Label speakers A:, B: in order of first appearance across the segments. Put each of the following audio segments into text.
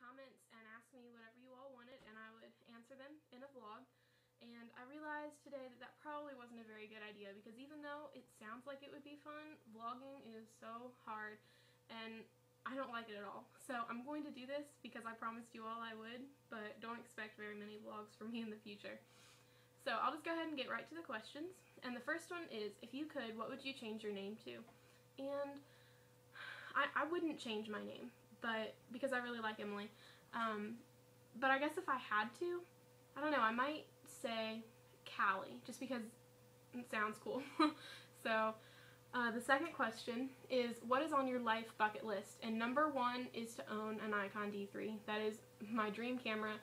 A: comments and ask me whatever you all wanted, and I would answer them in a vlog. And I realized today that that probably wasn't a very good idea, because even though it sounds like it would be fun, vlogging is so hard and I don't like it at all. So I'm going to do this because I promised you all I would, but don't expect very many vlogs from me in the future. So I'll just go ahead and get right to the questions. And the first one is, if you could, what would you change your name to? And I wouldn't change my name, but because I really like Emily. But I guess if I had to, I don't know, I might say Callie, just because it sounds cool. So the second question is, what is on your life bucket list? And number one is to own a Nikon D3. That is my dream camera.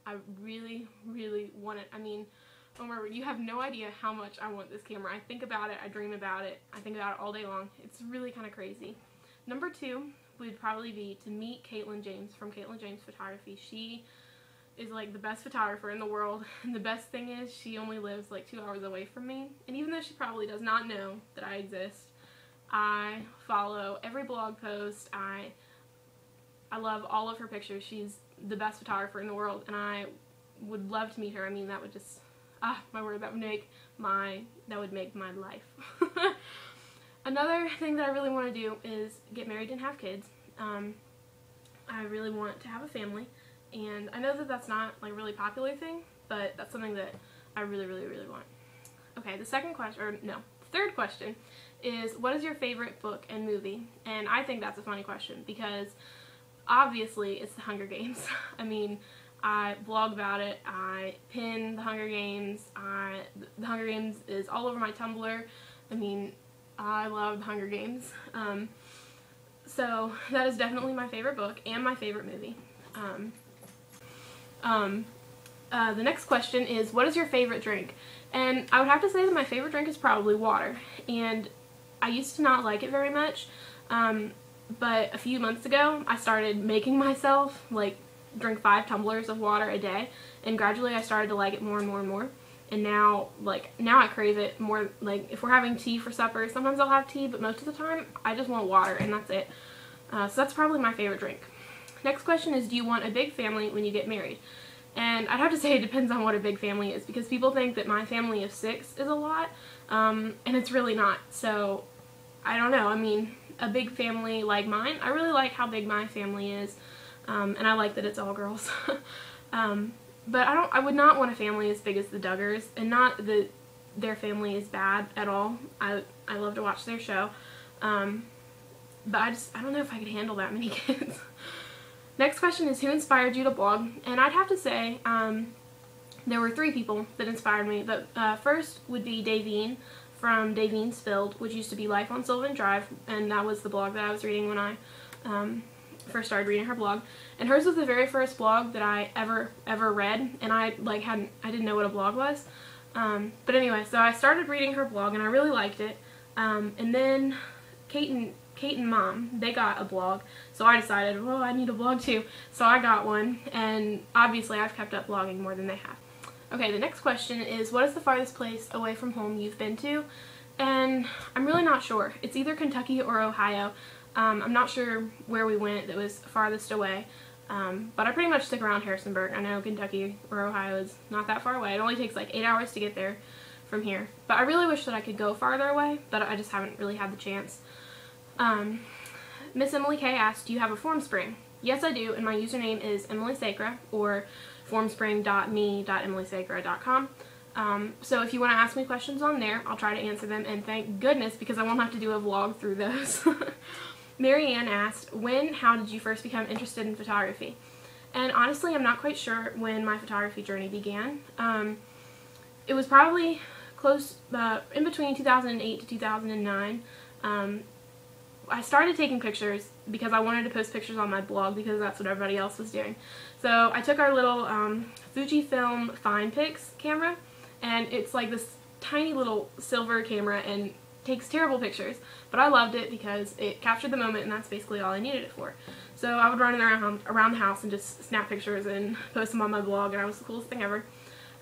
A: I really, really want it. I mean, Omer, you have no idea how much I want this camera. I think about it, I dream about it, I think about it all day long. It's really kind of crazy. Number two would probably be to meet Caitlin James from Caitlin James Photography. She is like the best photographer in the world, and the best thing is she only lives like 2 hours away from me. And even though she probably does not know that I exist, I follow every blog post. I love all of her pictures. She's the best photographer in the world, and I would love to meet her. I mean, that would just, my word, that would make my life. Another thing that I really want to do is get married and have kids. I really want to have a family, and I know that that's not like a really popular thing, but that's something that I really, really, really want. Okay, the third question is, what is your favorite book and movie? And I think that's a funny question, because obviously it's The Hunger Games. I mean, I blog about it, I pin The Hunger Games, The Hunger Games is all over my Tumblr. I mean, I love The Hunger Games. So that is definitely my favorite book and my favorite movie. The next question is, what is your favorite drink? And I would have to say that my favorite drink is probably water. And I used to not like it very much, but a few months ago I started making myself like drink 5 tumblers of water a day, and gradually I started to like it more and more and more. And now I crave it more. Like, if we're having tea for supper, sometimes I'll have tea, but most of the time I just want water, and that's it. So that's probably my favorite drink. Next question is, do you want a big family when you get married? And I'd have to say it depends on what a big family is, because people think that my family of 6 is a lot, and it's really not. So I don't know. I mean, a big family like mine, I really like how big my family is, and I like that it's all girls. But I would not want a family as big as the Duggars, and not that their family is bad at all. I love to watch their show, but I don't know if I could handle that many kids. Next question is, who inspired you to blog? And I'd have to say there were 3 people that inspired me. But first would be Davine from Davine Spilled, which used to be Life on Sylvan Drive, and that was the blog that I was reading when I first started reading her blog. And hers was the very first blog that I ever read, and I didn't know what a blog was. But anyway, so I started reading her blog and I really liked it. And then Kate and Mom, they got a blog, so I decided, well, I need a blog too. So I got one, and obviously I've kept up blogging more than they have. Okay, the next question is, what is the farthest place away from home you've been to? And I'm really not sure. It's either Kentucky or Ohio. I'm not sure where we went that was farthest away, but I pretty much stick around Harrisonburg. I know Kentucky or Ohio is not that far away. It only takes like 8 hours to get there from here. But I really wish that I could go farther away, but I just haven't really had the chance. Miss Emily K asked, do you have a Formspring? Yes, I do, and my username is Emily Sacra, or formspring.me.emilysacra.com. So if you want to ask me questions on there, I'll try to answer them, and thank goodness, because I won't have to do a vlog through those. Marianne asked, how did you first become interested in photography? And honestly, I'm not quite sure when my photography journey began. It was probably close, in between 2008 to 2009. I started taking pictures because I wanted to post pictures on my blog, because that's what everybody else was doing. So I took our little Fujifilm FinePix camera, and it's like this tiny little silver camera and takes terrible pictures, but I loved it because it captured the moment, and that's basically all I needed it for. So I would run around the house and just snap pictures and post them on my blog, and it was the coolest thing ever.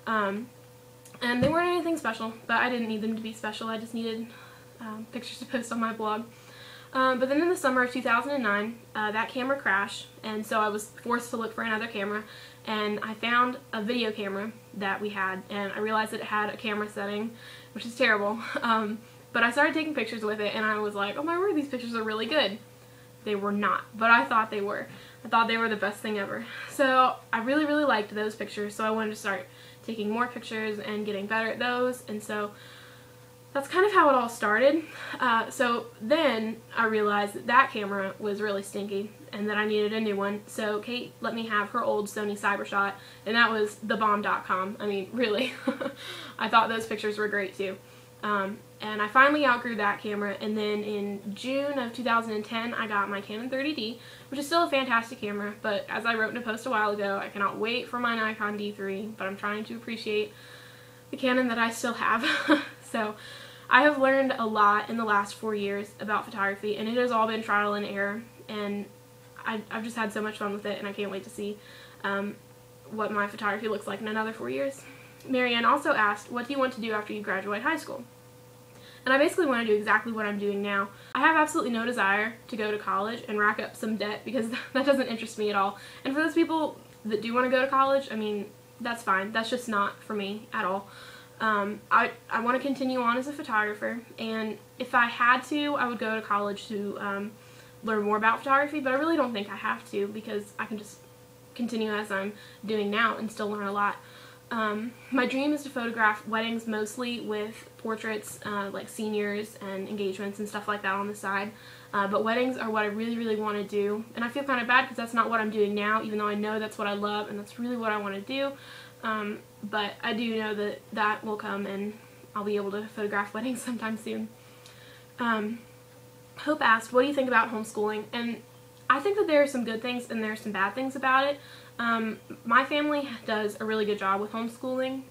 A: And they weren't anything special, but I didn't need them to be special. I just needed pictures to post on my blog. But then in the summer of 2009, that camera crashed, and so I was forced to look for another camera, and I found a video camera that we had, and I realized that it had a camera setting, which is terrible. But I started taking pictures with it, and I was like, oh my word, these pictures are really good. They were not, but I thought they were. I thought they were the best thing ever. So I really, really liked those pictures, so I wanted to start taking more pictures and getting better at those, and so that's kind of how it all started. So then I realized that that camera was really stinky and that I needed a new one. So Kate let me have her old Sony Cybershot, and that was thebomb.com. I mean, really. I thought those pictures were great too. And I finally outgrew that camera, and then in June of 2010 I got my Canon 30D, which is still a fantastic camera, but as I wrote in a post a while ago, I cannot wait for my Nikon D3, but I'm trying to appreciate the Canon that I still have. So I have learned a lot in the last 4 years about photography, and it has all been trial and error, and I've just had so much fun with it, and I can't wait to see what my photography looks like in another 4 years. Marianne also asked, what do you want to do after you graduate high school? And I basically want to do exactly what I'm doing now. I have absolutely no desire to go to college and rack up some debt, because that doesn't interest me at all. And for those people that do want to go to college, I mean, that's fine. That's just not for me at all. I want to continue on as a photographer, and if I had to, I would go to college to learn more about photography, but I really don't think I have to, because I can just continue as I'm doing now and still learn a lot. My dream is to photograph weddings, mostly with portraits, like seniors and engagements and stuff like that on the side. But weddings are what I really, really want to do, and I feel kind of bad because that's not what I'm doing now, even though I know that's what I love and that's really what I want to do. But I do know that that will come, and I'll be able to photograph weddings sometime soon. Hope asked, what do you think about homeschooling? And I think that there are some good things and there are some bad things about it. My family does a really good job with homeschooling.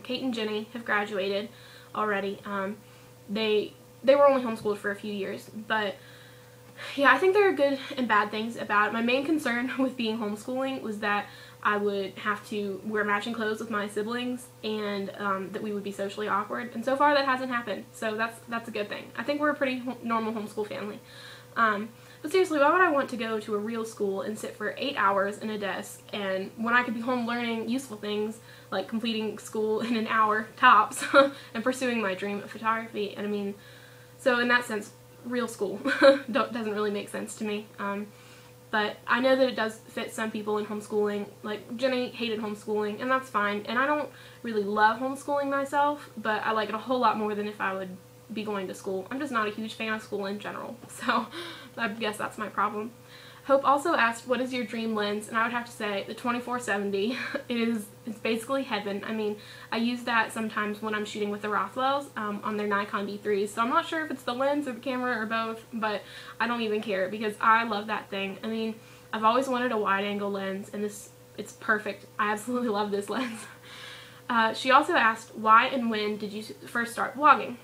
A: Kate and Jenny have graduated already. They were only homeschooled for a few years, but yeah, I think there are good and bad things about it. My main concern with being homeschooling was that I would have to wear matching clothes with my siblings, and that we would be socially awkward. And so far that hasn't happened, so that's a good thing. I think we're a pretty normal homeschool family. But seriously, why would I want to go to a real school and sit for 8 hours in a desk, and when I could be home learning useful things like completing school in an hour tops and pursuing my dream of photography? And I mean, so in that sense, real school doesn't really make sense to me. But I know that it does fit some people in homeschooling. Like, Jenny hated homeschooling, and that's fine. And I don't really love homeschooling myself, but I like it a whole lot more than if I would be going to school. I'm just not a huge fan of school in general, so I guess that's my problem. Hope also asked, what is your dream lens? And I would have to say the 24-70. It's basically heaven. I mean, I use that sometimes when I'm shooting with the Rothwells on their Nikon D3s. So I'm not sure if it's the lens or the camera or both, but I don't even care because I love that thing. I mean, I've always wanted a wide-angle lens, and it's perfect. I absolutely love this lens. She also asked, why and when did you first start vlogging?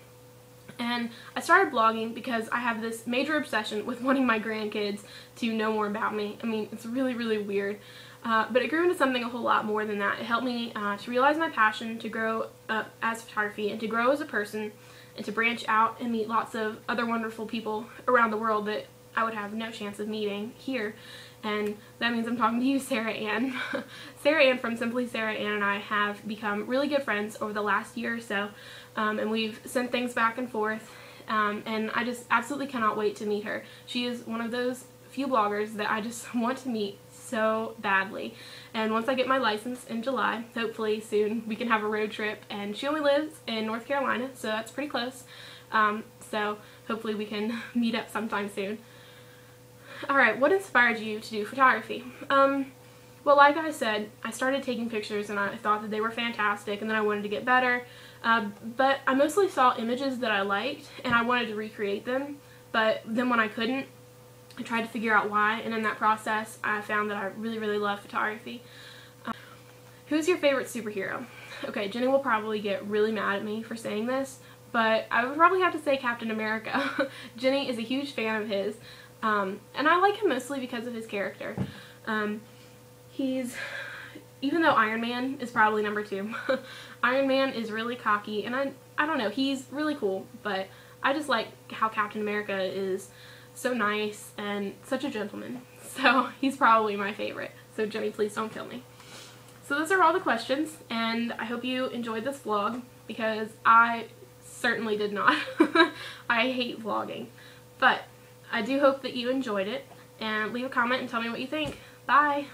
A: And I started blogging because I have this major obsession with wanting my grandkids to know more about me. I mean, it's really, really weird. But it grew into something a whole lot more than that. It helped me to realize my passion, to grow up as photography, and to grow as a person, and to branch out and meet lots of other wonderful people around the world that I would have no chance of meeting here. And that means I'm talking to you, Sarah Ann. Sarah Ann from Simply Sarah Ann and I have become really good friends over the last year or so. And we've sent things back and forth, and I just absolutely cannot wait to meet her. She is one of those few bloggers that I just want to meet so badly. And once I get my license in July, hopefully soon, we can have a road trip. And she only lives in North Carolina, so that's pretty close. So hopefully we can meet up sometime soon. Alright, what inspired you to do photography? Well, like I said, I started taking pictures and I thought that they were fantastic, and then I wanted to get better. But I mostly saw images that I liked, and I wanted to recreate them. But then when I couldn't, I tried to figure out why, and in that process, I found that I really, really love photography. Who's your favorite superhero? Okay, Jenny will probably get really mad at me for saying this, but I would probably have to say Captain America. Jenny is a huge fan of his, and I like him mostly because of his character. Even though Iron Man is probably number 2, Iron Man is really cocky, and I don't know, he's really cool, but I just like how Captain America is so nice and such a gentleman. So he's probably my favorite. So Jenny, please don't kill me. So those are all the questions, and I hope you enjoyed this vlog, because I certainly did not. I hate vlogging. But I do hope that you enjoyed it, and leave a comment and tell me what you think. Bye!